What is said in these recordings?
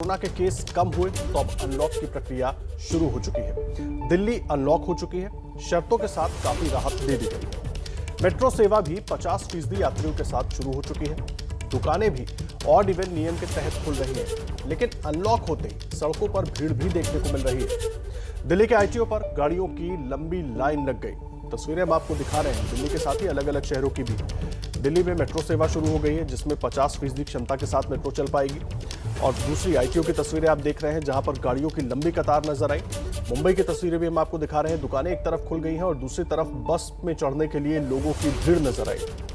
Corona के case कम हुए तो अब अनलॉक की प्रक्रिया शुरू हो चुकी है। दिल्ली अनलॉक हो चुकी है, शर्तों के साथ काफी राहत दे दी गई है। मेट्रो सेवा भी 50% यात्रियों के साथ शुरू हो चुकी है। दुकानें भी ऑड इवन नियम के तहत खुल रही हैं, लेकिन अनलॉक होते ही सड़कों पर भीड़ भी देखने को मिल रही है। दिल्ली के आईटीओ पर गाड़ियों की लंबी लाइन लग गई। तस्वीरें हम आपको दिखा रहे हैं दिल्ली के साथ ही अलग अलग शहरों की भी। दिल्ली में मेट्रो सेवा शुरू हो गई है, जिसमें 50% क्षमता के साथ मेट्रो चल पाएगी। और दूसरी आईटीओ की तस्वीरें आप देख रहे हैं, जहां पर गाड़ियों की लंबी कतार नजर आई। मुंबई की तस्वीरें भी हम आपको दिखा रहे हैं। दुकानें एक तरफ खुल गई हैं और दूसरी तरफ बस में चढ़ने के लिए लोगों की भीड़ नजर आई।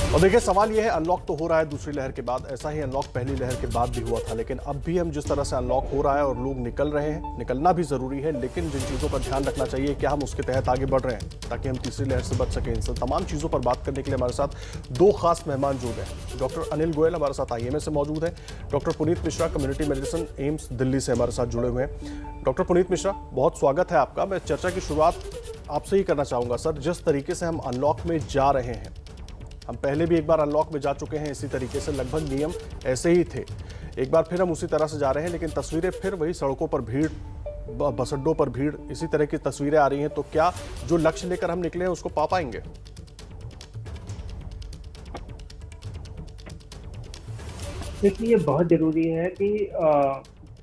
और देखिए, सवाल यह है, अनलॉक तो हो रहा है दूसरी लहर के बाद, ऐसा ही अनलॉक पहली लहर के बाद भी हुआ था, लेकिन अब भी हम जिस तरह से अनलॉक हो रहा है और लोग निकल रहे हैं, निकलना भी जरूरी है, लेकिन जिन चीज़ों का ध्यान रखना चाहिए क्या हम उसके तहत आगे बढ़ रहे हैं ताकि हम तीसरी लहर से बच सकें। इन तमाम चीज़ों पर बात करने के लिए हमारे साथ दो खास मेहमान जुड़ गए हैं। डॉक्टर अनिल गोयल हमारे साथ आईएमए से मौजूद है, doctor Puneet Mishra community medicine AIIMS Delhi से हमारे साथ जुड़े हुए हैं। डॉक्टर पुनीत मिश्रा, बहुत स्वागत है आपका। मैं चर्चा की शुरुआत आपसे ही करना चाहूँगा सर। जिस तरीके से हम अनलॉक में जा रहे हैं, हम पहले भी एक बार अनलॉक में जा चुके हैं, इसी तरीके से लगभग नियम ऐसे ही थे, एक बार फिर हम उसी तरह से जा रहे हैं, लेकिन तस्वीरें फिर वही सड़कों पर भीड़, बस अड्डों पर भीड़, इसी तरह की तस्वीरें आ रही हैं। तो क्या जो लक्ष्य लेकर हम निकले हैं उसको पा पाएंगे? देखिए, ये बहुत जरूरी है कि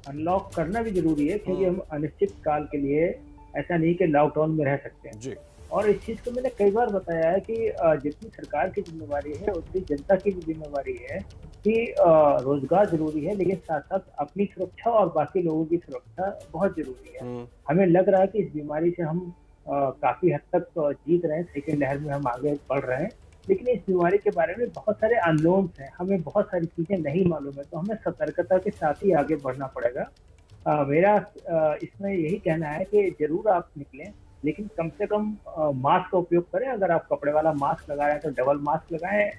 अनलॉक करना भी जरूरी है, क्योंकि हम अनिश्चित काल के लिए ऐसा नहीं कि लॉकडाउन में रह सकते हैं जी। और इस चीज को मैंने कई बार बताया है कि जितनी सरकार की जिम्मेवारी है उतनी जनता की भी जिम्मेवारी है कि रोजगार जरूरी है, लेकिन साथ साथ अपनी सुरक्षा और बाकी लोगों की सुरक्षा बहुत जरूरी है। हमें लग रहा है कि इस बीमारी से हम काफी हद तक जीत रहे हैं, सेकेंड लहर में हम आगे बढ़ रहे हैं, लेकिन इस बीमारी के बारे में बहुत सारे अननोन्स हैं, हमें बहुत सारी चीजें नहीं मालूम है, तो हमें सतर्कता के साथ ही आगे बढ़ना पड़ेगा। मेरा इसमें यही कहना है कि जरूर आप निकलें, लेकिन कम से कम मास्क का उपयोग करें। अगर आप कपड़े वाला मास्क लगा रहे हैं तो डबल मास्क लगाएं,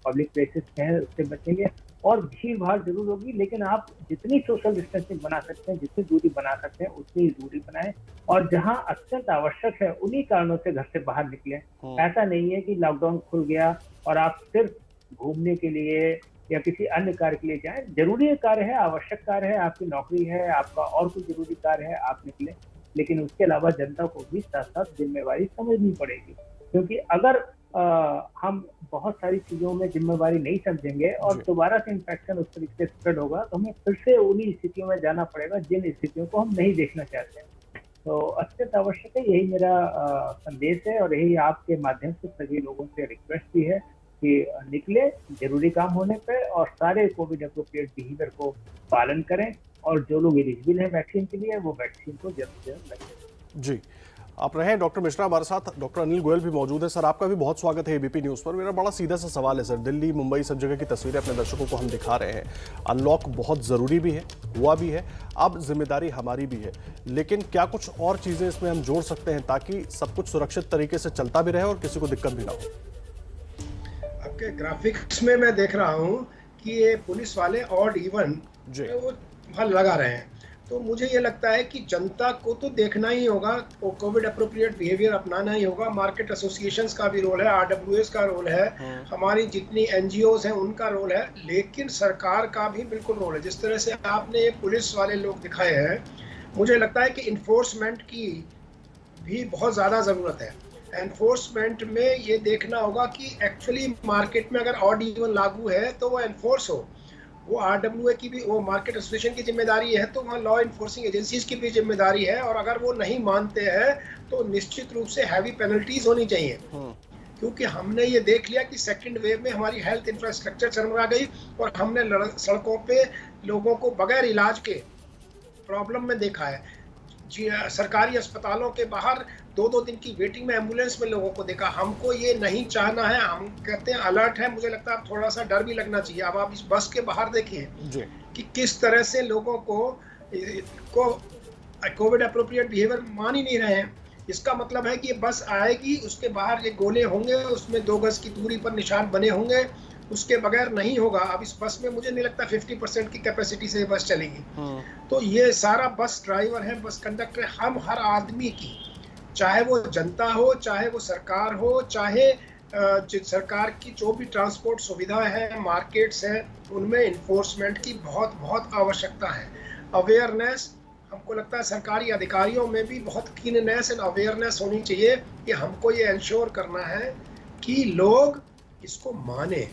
पब्लिक प्लेसेस हैं उससे बचेंगे। और भीड़ भाड़ जरूर होगी, लेकिन आप जितनी सोशल डिस्टेंसिंग बना सकते हैं, जितनी दूरी बना सकते हैं उतनी दूरी बनाएं, और जहां अत्यंत आवश्यक है उन्हीं कारणों से घर से बाहर निकलें। ऐसा नहीं है कि लॉकडाउन खुल गया और आप सिर्फ घूमने के लिए या किसी अन्य कार्य के लिए जाएं। जरूरी कार्य है, आवश्यक कार्य है, आपकी नौकरी है, आपका और कोई जरूरी कार्य है, आप निकलें, लेकिन उसके अलावा जनता को भी साथ साथ जिम्मेवारी समझनी पड़ेगी, क्योंकि अगर हम बहुत सारी चीजों में जिम्मेवारी नहीं समझेंगे और दोबारा से इन्फेक्शन उस तरीके से स्प्रेड होगा, तो हमें फिर से उन्हीं स्थितियों में जाना पड़ेगा जिन स्थितियों को हम नहीं देखना चाहते हैं। तो अत्यंत आवश्यक है, यही मेरा संदेश है और यही आपके माध्यम से सभी लोगों से रिक्वेस्ट भी है कि निकले जरूरी काम होने पे और सारे कोविड एप्रोप्रिएट बिहेवियर को पालन करें, और जो लोग एलिजिबल हैं वैक्सीन के लिए वो वैक्सीन को जल्द से जल्द लगें। जी, आप रहे डॉक्टर मिश्रा, हमारे साथ डॉक्टर अनिल गोयल भी मौजूद है। सर, आपका भी बहुत स्वागत है एबीपी न्यूज़ पर। मेरा बड़ा सीधा सा सवाल है सर, दिल्ली मुंबई सब जगह की तस्वीरें अपने दर्शकों को हम दिखा रहे हैं। अनलॉक बहुत ज़रूरी भी है, हुआ भी है, अब जिम्मेदारी हमारी भी है, लेकिन क्या कुछ और चीज़ें इसमें हम जोड़ सकते हैं ताकि सब कुछ सुरक्षित तरीके से चलता भी रहे और किसी को दिक्कत भी ना हो? आपके ग्राफिक्स में मैं देख रहा हूँ कि ये पुलिस वाले ऑड इवन वो वहाँ लगा रहे हैं, तो मुझे ये लगता है कि जनता को तो देखना ही होगा, वो कोविड अप्रोप्रिएट बिहेवियर अपनाना ही होगा। मार्केट एसोसिएशंस का भी रोल है, आरडब्ल्यूएस का रोल है, हमारी जितनी एनजीओज हैं उनका रोल है, लेकिन सरकार का भी बिल्कुल रोल है। जिस तरह से आपने ये पुलिस वाले लोग दिखाए हैं, मुझे लगता है कि इन्फोर्समेंट की भी बहुत ज़्यादा ज़रूरत है। एनफोर्समेंट में ये देखना होगा कि एक्चुअली मार्केट में अगर ऑड इवन लागू है तो वो एनफोर्स हो। वो आरडब्ल्यूए की भी, वो मार्केट एसोसिएशन की जिम्मेदारी है, तो वहाँ लॉ इन्फोर्सिंग एजेंसीज की भी जिम्मेदारी है, और अगर वो नहीं मानते हैं तो निश्चित रूप से हैवी पेनल्टीज होनी चाहिए। क्योंकि हमने ये देख लिया कि सेकंड वेव में हमारी हेल्थ इंफ्रास्ट्रक्चर चरमरा गई और हमने सड़कों पे लोगों को बगैर इलाज के प्रॉब्लम में देखा है। सरकारी अस्पतालों के बाहर 2-2 दिन की वेटिंग में एम्बुलेंस में लोगों को देखा। हमको ये नहीं चाहना है, हम कहते हैं अलर्ट है। मुझे लगता है थोड़ा सा डर भी लगना चाहिए। अब आप इस बस के बाहर देखिए कि किस तरह से लोगों को कोविड एप्रोप्रिएट बिहेवियर मान ही नहीं रहे हैं। इसका मतलब है कि ये बस आएगी, उसके बाहर ये गोले होंगे, उसमें 2 गज की दूरी पर निशान बने होंगे, उसके बगैर नहीं होगा। अब इस बस में मुझे नहीं लगता 50% की कैपेसिटी से बस चलेगी। तो ये सारा बस ड्राइवर है, बस कंडक्टर, हम हर आदमी की, चाहे वो जनता हो, चाहे वो सरकार हो, चाहे सरकार की जो भी ट्रांसपोर्ट सुविधा है, मार्केट्स हैं, उनमें इन्फोर्समेंट की बहुत बहुत आवश्यकता है। अवेयरनेस, हमको लगता है सरकारी अधिकारियों में भी बहुत कीननेस एंड अवेयरनेस होनी चाहिए कि हमको ये इंश्योर करना है कि लोग इसको माने,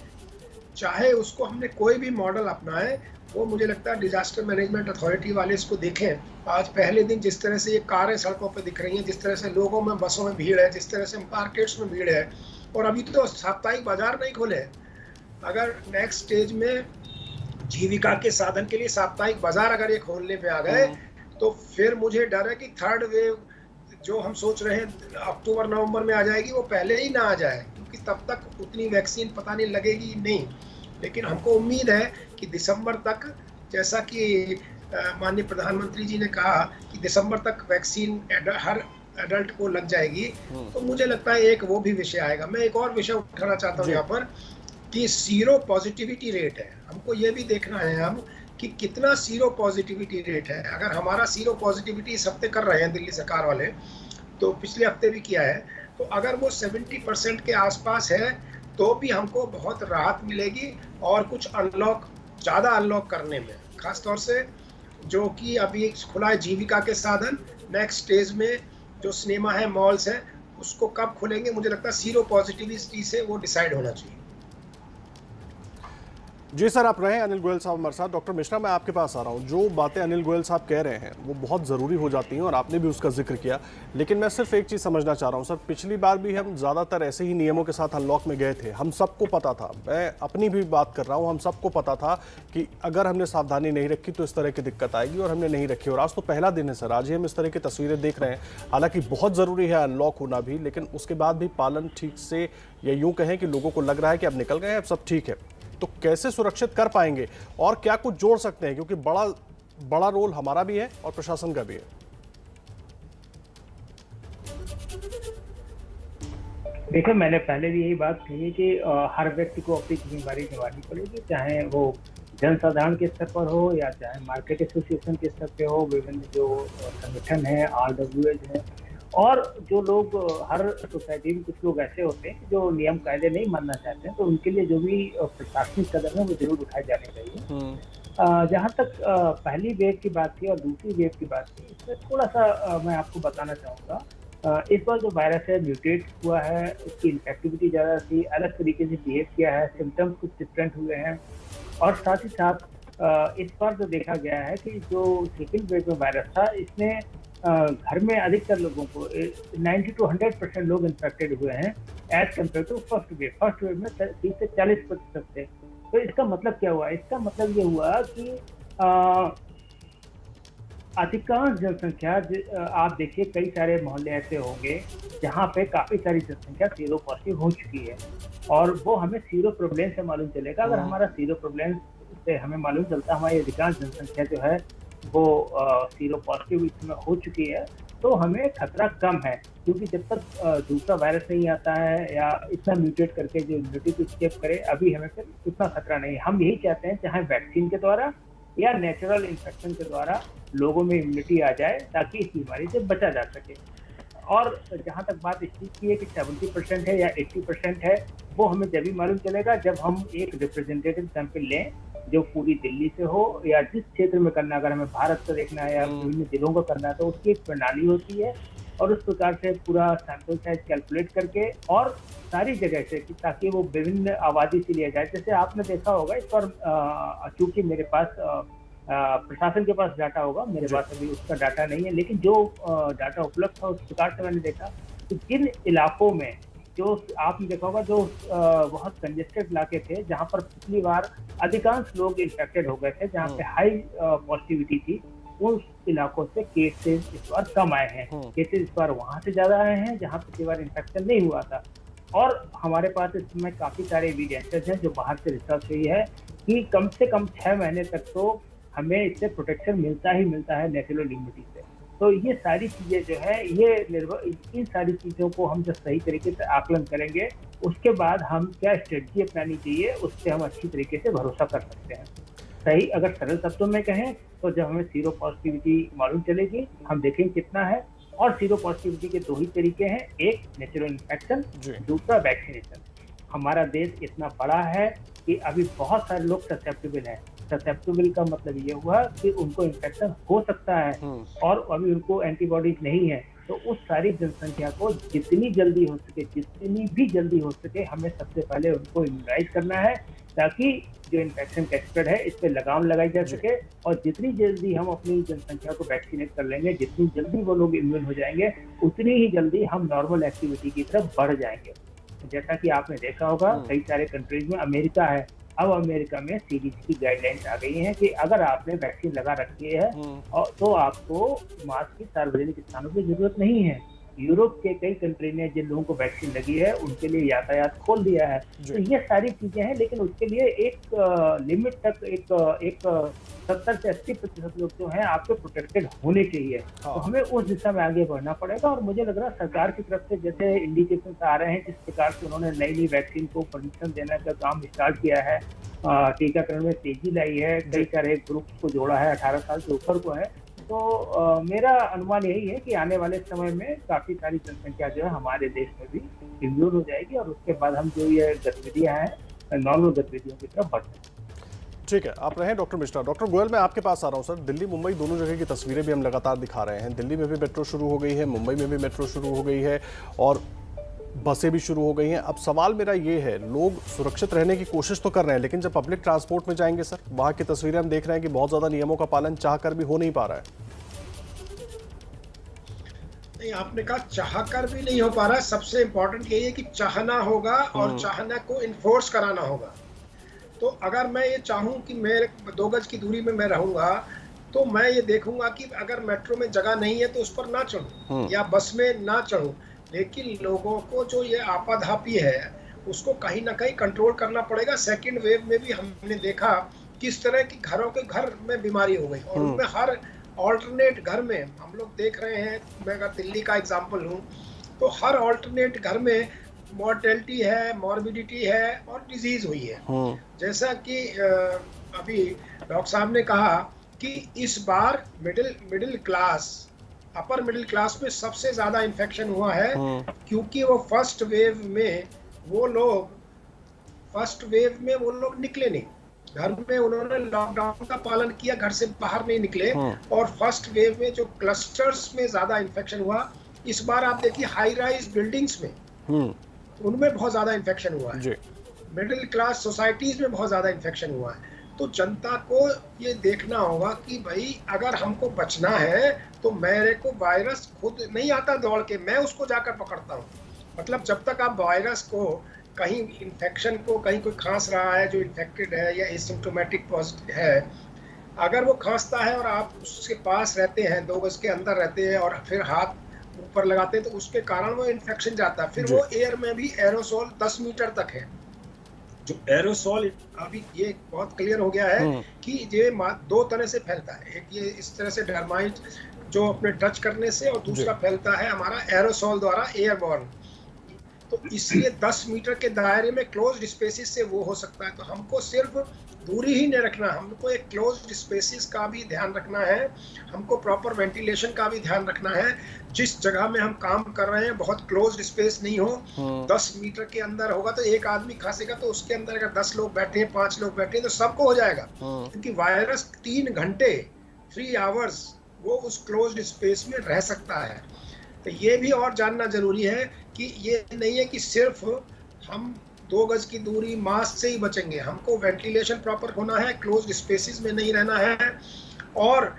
चाहे उसको हमने कोई भी मॉडल अपनाए। वो मुझे लगता है डिजास्टर मैनेजमेंट अथॉरिटी वाले इसको देखें। आज पहले दिन जिस तरह से ये कारें सड़कों पर दिख रही हैं, जिस तरह से लोगों में, बसों में भीड़ है, जिस तरह से मार्केट्स में भीड़ है, और अभी तो साप्ताहिक बाजार नहीं खोले। अगर नेक्स्ट स्टेज में जीविका के साधन के लिए साप्ताहिक बाजार अगर ये खोलने पे आ गए, तो फिर मुझे डर है कि थर्ड वेव जो हम सोच रहे हैं अक्टूबर नवंबर में आ जाएगी, वो पहले ही ना आ जाए, क्योंकि तब तक उतनी वैक्सीन पता नहीं लगेगी नहीं। लेकिन हमको उम्मीद है कि दिसंबर तक, जैसा कि माननीय प्रधानमंत्री जी ने कहा कि दिसंबर तक वैक्सीन हर एडल्ट को लग जाएगी, तो मुझे लगता है एक वो भी विषय आएगा। मैं एक और विषय उठाना चाहता हूँ यहाँ पर कि सीरो पॉजिटिविटी रेट है। हमको ये भी देखना है हम कि कितना सीरो पॉजिटिविटी रेट है। अगर हमारा सीरो पॉजिटिविटी इस हफ्ते कर रहे हैं दिल्ली सरकार वाले, तो पिछले हफ्ते भी किया है, तो अगर वो 70% के आसपास है तो भी हमको बहुत राहत मिलेगी और कुछ अनलॉक, ज़्यादा अनलॉक करने में, खासतौर से जो कि अभी खुला है जीविका के साधन। नेक्स्ट स्टेज में जो सिनेमा है, मॉल्स है, उसको कब खोलेंगे, मुझे लगता है सीरो पॉजिटिविटी से वो डिसाइड होना चाहिए। जी सर, आप रहे अनिल गोयल साहब हमारे साथ। डॉक्टर मिश्रा, मैं आपके पास आ रहा हूं। जो बातें अनिल गोयल साहब कह रहे हैं वो बहुत ज़रूरी हो जाती हैं और आपने भी उसका जिक्र किया, लेकिन मैं सिर्फ एक चीज़ समझना चाह रहा हूं सर। पिछली बार भी हम ज़्यादातर ऐसे ही नियमों के साथ अनलॉक में गए थे। हम सबको पता था, मैं अपनी भी बात कर रहा हूँ, हम सबको पता था कि अगर हमने सावधानी नहीं रखी तो इस तरह की दिक्कत आएगी, और हमने नहीं रखी। और आज तो पहला दिन है सर, आज ही हम इस तरह की तस्वीरें देख रहे हैं। हालांकि बहुत ज़रूरी है अनलॉक होना भी, लेकिन उसके बाद भी पालन ठीक से, या यूँ कहें कि लोगों को लग रहा है कि अब निकल गए, अब सब ठीक है, तो कैसे सुरक्षित कर पाएंगे और क्या कुछ जोड़ सकते हैं, क्योंकि बड़ा रोल हमारा भी है और प्रशासन का भी है। देखिए, मैंने पहले भी यही बात कही कि हर व्यक्ति को अपनी जिम्मेदारी निभानी पड़ेगी, चाहे वो जनसाधारण के स्तर पर हो या चाहे मार्केट एसोसिएशन के स्तर पे हो। विभिन्न जो संगठन है, RWS है, और जो लोग हर सोसाइटी में कुछ लोग ऐसे होते हैं जो नियम कायदे नहीं मानना चाहते हैं, तो उनके लिए जो भी प्रशासनिक कदम है वो जरूर उठाए जाने चाहिए। जहाँ तक पहली वेव की बात की और दूसरी वेव की बात की, इसमें थोड़ा सा मैं आपको बताना चाहूँगा। इस बार जो वायरस है म्यूटेट हुआ है, उसकी इन्फेक्टिविटी ज़्यादा थी, अलग तरीके से बिहेव किया है, सिम्टम्स कुछ डिफरेंट हुए हैं, और साथ ही साथ इस बार जो देखा गया है कि जो सेकेंड वेव में वायरस था, इसने घर में अधिकतर लोगों को 90 to 100% लोग इन्फेक्टेड हुए हैं as compare to first wave. First wave में 30 से 40% थे। तो इसका मतलब क्या हुआ? इसका मतलब ये हुआ कि अधिकांश जनसंख्या, आप देखिए कई सारे मोहल्ले ऐसे होंगे जहाँ पे काफी सारी जनसंख्या सीरो पॉजिटिव हो चुकी है, और वो हमें सीरो प्रोवलेंस से मालूम चलेगा। अगर हमारा सीरो प्रोवलेंस से हमें मालूम चलता है हमारी अधिकांश जनसंख्या जो है वो सीरो पॉजिटिव इसमें हो चुकी है, तो हमें खतरा कम है, क्योंकि जब तक दूसरा वायरस नहीं आता है या इतना म्यूटेट करके जो इम्यूनिटी को स्टेप करे, अभी हमें फिर उतना खतरा नहीं है। हम यही चाहते हैं चाहे वैक्सीन के द्वारा या नेचुरल इन्फेक्शन के द्वारा लोगों में इम्यूनिटी आ जाए, ताकि इस बीमारी से बचा जा सके। और जहाँ तक बात इस चीज़ की है कि 70% है या 80% है, वो हमें जब भी मालूम चलेगा जब हम एक रिप्रेजेंटेटिव सैंपल लें जो पूरी दिल्ली से हो, या जिस क्षेत्र में करना, अगर हमें भारत का देखना है या विभिन्न जिलों का करना है, तो उसकी एक प्रणाली होती है, और उस प्रकार से पूरा सैंपल साइज कैलकुलेट करके और सारी जगह से, ताकि वो विभिन्न आबादी से लिया जाए। जैसे आपने देखा होगा इस पर, चूंकि मेरे पास प्रशासन के पास डाटा होगा, मेरे पास अभी उसका डाटा नहीं है, लेकिन जो डाटा उपलब्ध था उस प्रकार से मैंने देखा कि जिन इलाकों में, जो आपने देखा होगा जो बहुत कंजेस्टेड इलाके थे, जहाँ पर पिछली बार अधिकांश लोग इन्फेक्टेड हो गए थे, जहाँ पे हाई पॉजिटिविटी थी, उस इलाकों से केसेस इस बार कम आए हैं। केसेस इस बार वहाँ से ज्यादा आए हैं जहाँ पिछली बार इन्फेक्शन नहीं हुआ था। और हमारे पास इस समय काफी सारे एविडेंसेस हैं जो बाहर से रिसर्च हुई है कि कम से कम 6 महीने तक तो हमें इससे प्रोटेक्शन मिलता ही मिलता है नेचुरल इम्यूनिटी से। तो ये सारी चीजें जो है, ये निर्भर, इन सारी चीजों को हम जब सही तरीके से आकलन करेंगे, उसके बाद हम क्या स्ट्रेटजी अपनानी चाहिए, उस पर हम अच्छी तरीके से भरोसा कर सकते हैं। सही, अगर सरल शब्दों में कहें तो जब हमें सीरो पॉजिटिविटी मालूम चलेगी, हम देखेंगे कितना है, और सीरो पॉजिटिविटी के 2 ही तरीके हैं, एक नेचुरल इन्फेक्शन, दूसरा वैक्सीनेशन। हमारा देश इतना बड़ा है कि अभी बहुत सारे लोग ससेप्टेबल हैं। ससेप्टेबल का मतलब ये हुआ कि उनको इन्फेक्शन हो सकता है और अभी उनको एंटीबॉडीज नहीं है। तो उस सारी जनसंख्या को जितनी जल्दी हो सके, जितनी भी जल्दी हो सके, हमें सबसे पहले उनको इम्यूनाइज करना है, ताकि जो इन्फेक्शन का स्प्रेड है इस पे लगाम लगाई जा सके। और जितनी जल्दी हम अपनी जनसंख्या को वैक्सीनेट कर लेंगे, जितनी जल्दी वो लोग इम्यून हो जाएंगे, उतनी ही जल्दी हम नॉर्मल एक्टिविटी की तरफ बढ़ जाएंगे। जैसा कि आपने देखा होगा, कई सारे कंट्रीज में, अमेरिका है, अब अमेरिका में सीडीसी की गाइडलाइंस आ गई हैं कि अगर आपने वैक्सीन लगा रखी है और तो आपको मास्क की सार्वजनिक स्थानों की जरूरत नहीं है। यूरोप के कई कंट्री ने जिन लोगों को वैक्सीन लगी है उनके लिए यातायात खोल दिया है। तो ये सारी चीजें हैं, लेकिन उसके लिए एक लिमिट तक एक 70 से 80% लोग जो हैं आपके प्रोटेक्टेड होने चाहिए। तो हमें उस दिशा में आगे बढ़ना पड़ेगा। और मुझे लग रहा है सरकार की तरफ से जैसे इंडिकेशन आ रहे हैं, जिस प्रकार से उन्होंने नई वैक्सीन को परमिशन देने का काम स्टार्ट किया है, टीकाकरण में तेजी लाई है, कई सारे ग्रुप को जोड़ा है, 18 साल से ऊपर को है। तो मेरा अनुमान यही है कि आने वाले समय में काफी सारी जनसंख्या जो है हमारे देश में भी इम्यून हो जाएगी और उसके बाद हम जो ये गतिविधियां हैं नॉर्मल गतिविधियों की तरफ बढ़ जाएंगे। ठीक है, आप रहें डॉक्टर मिश्रा। डॉक्टर गोयल, मैं आपके पास आ रहा हूं सर। दिल्ली मुंबई दोनों जगह की तस्वीरें भी हम लगातार दिखा रहे हैं। दिल्ली में भी मेट्रो शुरू हो गई है, मुंबई में भी मेट्रो शुरू हो गई है और बसें भी शुरू हो गई हैं। अब सवाल मेरा ये है, लोग सुरक्षित रहने की कोशिश तो कर रहे हैं, लेकिन जब पब्लिक ट्रांसपोर्ट में जाएंगे सर, वहां की तस्वीरें हम देख रहे हैं कि बहुत ज्यादा नियमों का पालन चाहकर भी हो नहीं पा रहा है। नहीं, आपने कहा चाहकर भी नहीं हो पा रहा है। सबसे इंपॉर्टेंट यही है कि चाहना होगा और चाहना को इन्फोर्स कराना होगा। तो अगर मैं ये चाहूं कि मेरे 2 गज की दूरी में मैं रहूंगा, तो मैं ये देखूंगा कि अगर मेट्रो में जगह नहीं है तो उस पर ना चढ़ूं या बस में ना चढ़ूं। लेकिन लोगों को जो ये आपाधापी है उसको कहीं ना कहीं कंट्रोल करना पड़ेगा। सेकेंड वेव में भी हमने देखा किस तरह की घरों के घर में बीमारी हो गई और उनमें हर ऑल्टरनेट घर में हम लोग देख रहे हैं। मैं अगर दिल्ली का एग्जांपल लूं तो हर ऑल्टरनेट घर में मॉर्टेलिटी है, मॉर्बिडिटी है और डिजीज हुई है। जैसा कि अभी डॉक्टर साहब ने कहा कि इस बार middle class, upper middle class में सबसे ज्यादा इन्फेक्शन हुआ है, क्योंकि वो फर्स्ट वेव में वो लोग निकले नहीं, घर में उन्होंने लॉकडाउन का पालन किया, घर से बाहर नहीं निकले। और फर्स्ट वेव में जो क्लस्टर्स में ज्यादा इन्फेक्शन हुआ, इस बार आप देखिए हाई राइज बिल्डिंग्स में उनमें बहुत ज्यादा इन्फेक्शन हुआ है। मिडिल क्लास सोसाइटीज में बहुत ज्यादा इन्फेक्शन हुआ है। तो जनता को ये देखना होगा कि भाई अगर हमको बचना है तो मेरे को वायरस खुद नहीं आता दौड़ के, मैं उसको जाकर पकड़ता हूँ। मतलब जब तक आप वायरस को कहीं इन्फेक्शन को, कहीं कोई खांस रहा है जो इन्फेक्टेड है या एसिम्प्टोमेटिक पॉजिटिव है, अगर वो खांसता है और आप उसके पास रहते हैं, 2 गज के अंदर रहते हैं और फिर हाथ ऊपर लगाते हैं, तो उसके कारण वो इन्फेक्शन जाता है। फिर वो एयर में भी एरोसोल 10 मीटर तक है। जो एरोसोल अभी ये बहुत क्लियर हो गया है कि ये 2 तरह से फैलता है। एक ये इस तरह से डर्माइट जो अपने टच करने से, और दूसरा फैलता है हमारा एरोसोल द्वारा, एयरबॉर्न। तो इसलिए 10 मीटर के दायरे में क्लोज्ड स्पेसिस से वो हो सकता है। तो हमको सिर्फ दूरी ही नहीं रखना, हमको एक क्लोज्ड स्पेसिस का भी ध्यान रखना है, हमको प्रॉपर वेंटिलेशन का भी ध्यान रखना है। जिस जगह में हम काम कर रहे हैं बहुत क्लोज्ड स्पेस नहीं हो, 10 मीटर के अंदर होगा तो एक आदमी खांसेगा तो उसके अंदर अगर 10 लोग बैठे हैं, 5 लोग बैठे हैं तो सबको हो जाएगा। क्योंकि वायरस 3 घंटे 3 आवर्स वो उस क्लोज्ड स्पेस में रह सकता है। तो ये भी और जानना जरूरी है कि ये नहीं है कि सिर्फ हम 2 गज की दूरी, मास्क से ही बचेंगे। हमको वेंटिलेशन प्रॉपर होना है, क्लोज्ड स्पेसिस में नहीं रहना है। और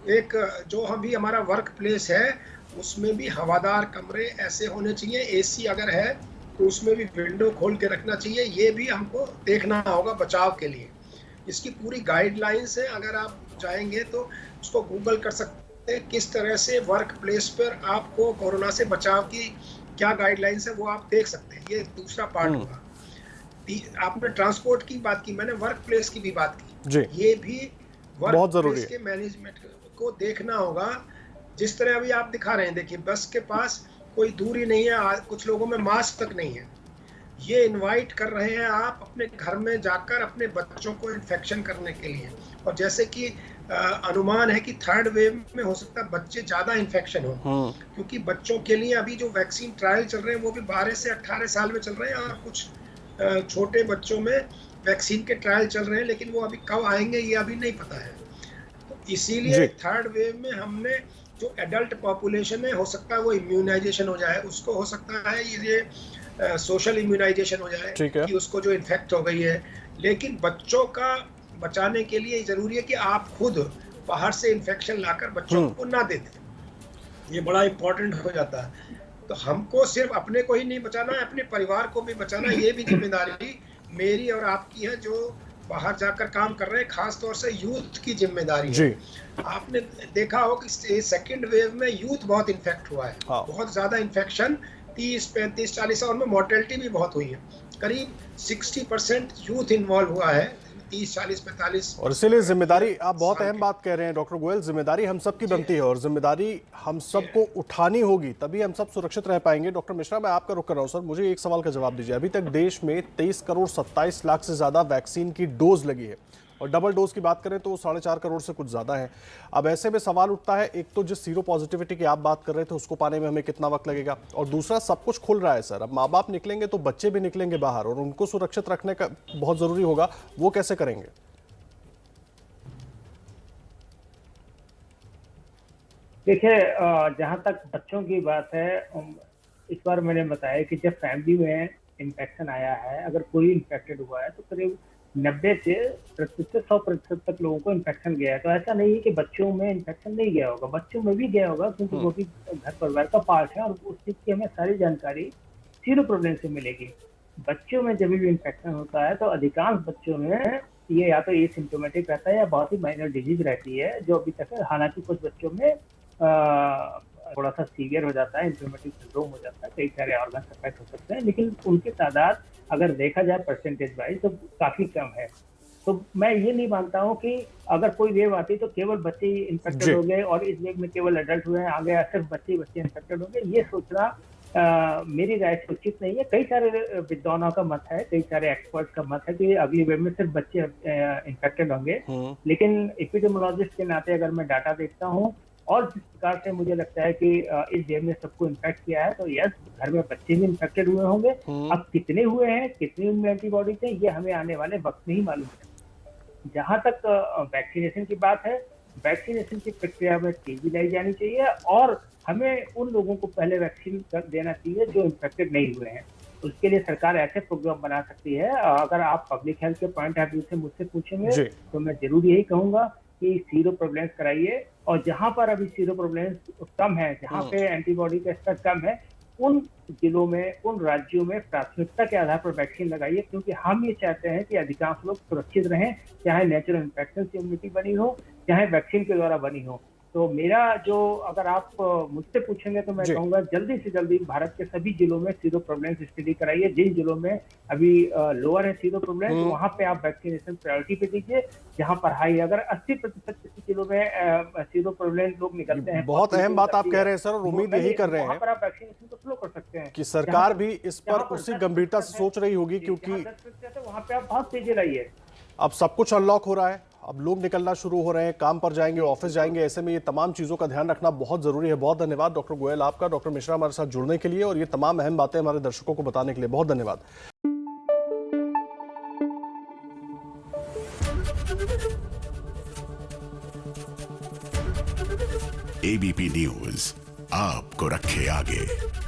एक जो हम भी हमारा वर्क प्लेस है उसमें भी हवादार कमरे ऐसे होने चाहिए, एसी अगर है तो उसमें भी विंडो खोल के रखना चाहिए। ये भी हमको देखना होगा बचाव के लिए। इसकी पूरी गाइडलाइंस है, अगर आप जाएंगे तो उसको गूगल कर सकते हैं किस तरह से वर्क प्लेस पर आपको कोरोना से बचाव की क्या गाइडलाइंस है, वो आप देख सकते हैं। ये दूसरा पार्ट होगा। आपने ट्रांसपोर्ट की बात की, मैंने वर्क प्लेस की भी बात की। ये भी वर्क प्लेस के मैनेजमेंट को देखना होगा। जिस तरह अभी आप दिखा रहे हैं, देखिए बस के पास कोई दूरी नहीं है, कुछ लोगों में मास्क तक नहीं है। ये इनवाइट कर रहे हैं आप अपने घर में जाकर अपने बच्चों को इन्फेक्शन करने के लिए। और जैसे कि अनुमान है कि थर्ड वेव में हो सकता है बच्चे ज़्यादा इन्फेक्शन हो, क्योंकि बच्चों के लिए अभी जो वैक्सीन ट्रायल चल रहे हैं वो भी 12 से 18 साल में चल रहे हैं, और कुछ छोटे बच्चों में वैक्सीन के ट्रायल चल रहे हैं, लेकिन वो अभी कब आएंगे ये अभी नहीं पता है। तो इसीलिए थर्ड वेव में हमने जो एडल्ट पॉपुलेशन है, हो सकता है वो इम्यूनाइजेशन हो जाए, उसको हो सकता है ये सोशल इम्यूनाइजेशन हो जाए कि उसको जो इन्फेक्ट हो गई है। लेकिन बच्चों का बचाने के लिए जरूरी है कि आप खुद बाहर से इन्फेक्शन लाकर बच्चों को ना दे दें, ये बड़ा इंपॉर्टेंट हो जाता है। तो हमको सिर्फ अपने को ही नहीं बचाना है, अपने परिवार को भी बचाना, ये भी जिम्मेदारी मेरी और आपकी है जो बाहर जाकर काम कर रहे हैं, खास तौर से यूथ की जिम्मेदारी है। आपने देखा हो कि सेकंड वेव में यूथ बहुत इन्फेक्ट हुआ है, बहुत ज्यादा इन्फेक्शन, 30, 35, 40 और में मोर्टेलिटी भी बहुत हुई है। करीब 60% यूथ इन्वॉल्व हुआ है, 30, 40, 45। और इसीलिए जिम्मेदारी, आप बहुत अहम बात कह रहे हैं डॉक्टर गोयल, जिम्मेदारी हम सबकी बनती है और जिम्मेदारी हम सबको उठानी होगी, तभी हम सब सुरक्षित रह पाएंगे। डॉक्टर मिश्रा, मैं आपका रुख कर रहा हूं। सर, मुझे एक सवाल का जवाब दीजिए। अभी तक देश में 23 करोड़ 27 लाख से ज्यादा वैक्सीन की डोज लगी है, और डबल डोज की बात करें तो वो 4.5 करोड़ से कुछ ज्यादा है। अब ऐसे में सवाल उठता है, एक तो जिस सीरो पॉजिटिविटी की आप बात कर रहे थे उसको पाने में हमें कितना वक्त लगेगा, और दूसरा सब कुछ खुल रहा है सर, अब माँ बाप निकलेंगे तो बच्चे भी निकलेंगे बाहर, और उनको सुरक्षित रखने का बहुत जरूरी होगा, वो कैसे करेंगे? देखिए, जहाँ तक बच्चों की बात है, इस बार मैंने बताया कि जब फैमिली में इन्फेक्शन आया है, अगर कोई इन्फेक्टेड हुआ है तो करीब 90 से 100% तक लोगों को इन्फेक्शन गया है। तो ऐसा नहीं है कि बच्चों में इन्फेक्शन नहीं गया होगा, बच्चों में भी गया होगा, क्योंकि वो भी घर परिवार का पार्ट है, और उस चीज की हमें सारी जानकारी सीरो प्रोब्लेम से मिलेगी। बच्चों में जब भी इन्फेक्शन होता है तो अधिकांश बच्चों में ये या तो एसिम्प्टोमेटिक रहता है या बहुत ही माइनर डिजीज रहती है, जो अभी तक है। हालांकि कुछ बच्चों में थोड़ा सा सीवियर हो जाता है, इन्फ्लेमेटरी सिंड्रोम हो जाता है, कई सारे ऑर्गन अफेक्ट हो सकते हैं, लेकिन उनकी तादाद अगर देखा जाए परसेंटेज वाइज तो काफी कम है। तो मैं ये नहीं मानता हूँ कि अगर कोई वेव आती तो केवल बच्चे ही इन्फेक्टेड हो गए और इस वेव में केवल एडल्ट हुए हैं, आगे सिर्फ बच्चे इन्फेक्टेड हो गए, ये सोचना मेरी राय से उचित नहीं है। कई सारे विद्वानों का मत है, कई सारे एक्सपर्ट का मत है कि अगली वेव में सिर्फ बच्चे इन्फेक्टेड होंगे, लेकिन एपिडेमियोलॉजिस्ट के नाते अगर मैं डाटा देखता हूँ और जिस प्रकार से मुझे लगता है कि इस वेव ने सबको इन्फेक्ट किया है, तो यस, घर में बच्चे भी इन्फेक्टेड हुए होंगे। अब कितने हुए हैं, कितनी उनमें एंटीबॉडीज है, ये हमें आने वाले वक्त में ही मालूम है। जहां तक वैक्सीनेशन की बात है, वैक्सीनेशन की प्रक्रिया में तेजी लाई जानी चाहिए, और हमें उन लोगों को पहले वैक्सीन कर देना चाहिए जो इन्फेक्टेड नहीं हुए हैं। उसके लिए सरकार ऐसे प्रोग्राम बना सकती है। अगर आप पब्लिक हेल्थ के पॉइंट ऑफ व्यू से मुझसे पूछेंगे तो मैं जरूर यही कहूंगा कि सीरो प्रोब्लेम्स कराइए, और जहां पर अभी सीरो प्रोब्लेम्स कम है, जहां पे एंटीबॉडी का स्तर कम है, उन जिलों में, उन राज्यों में प्राथमिकता के आधार पर वैक्सीन लगाइए, क्योंकि हम ये चाहते हैं कि अधिकांश लोग सुरक्षित रहें, चाहे नेचुरल इन्फेक्शन से इम्यूनिटी बनी हो, चाहे वैक्सीन के द्वारा बनी हो। तो मेरा जो, अगर आप मुझसे पूछेंगे तो मैं कहूंगा जल्दी से जल्दी भारत के सभी जिलों में सीरो प्रोब्लेम्स स्टडी कराइए। जिन जिलों में अभी लोअर है सीरो प्रोब्लेम्स, वहां पे आप वैक्सीनेशन प्रायोरिटी पे दीजिए। जहां पर हाई, अगर 80% किसी जिलों में सीरो प्रोब्लेम लोग निकलते हैं, बहुत अहम बात आप कह रहे हैं सर, और उम्मीद यही कर रहे हैं पर आप वैक्सीनेशन को स्लो कर सकते हैं कि सरकार भी इस पर उसी गंभीरता से सोच रही होगी, क्योंकि वहां पे आप बहुत तेजी लाइए। अब सब कुछ अनलॉक हो रहा है, अब लोग निकलना शुरू हो रहे हैं, काम पर जाएंगे, ऑफिस जाएंगे, ऐसे में ये तमाम चीज़ों का ध्यान रखना बहुत ज़रूरी है। बहुत धन्यवाद डॉक्टर गोयल आपका, डॉक्टर मिश्रा हमारे साथ जुड़ने के लिए और ये तमाम अहम बातें हमारे दर्शकों को बताने के लिए बहुत धन्यवाद। एबीपी न्यूज़ आपको रखे आगे।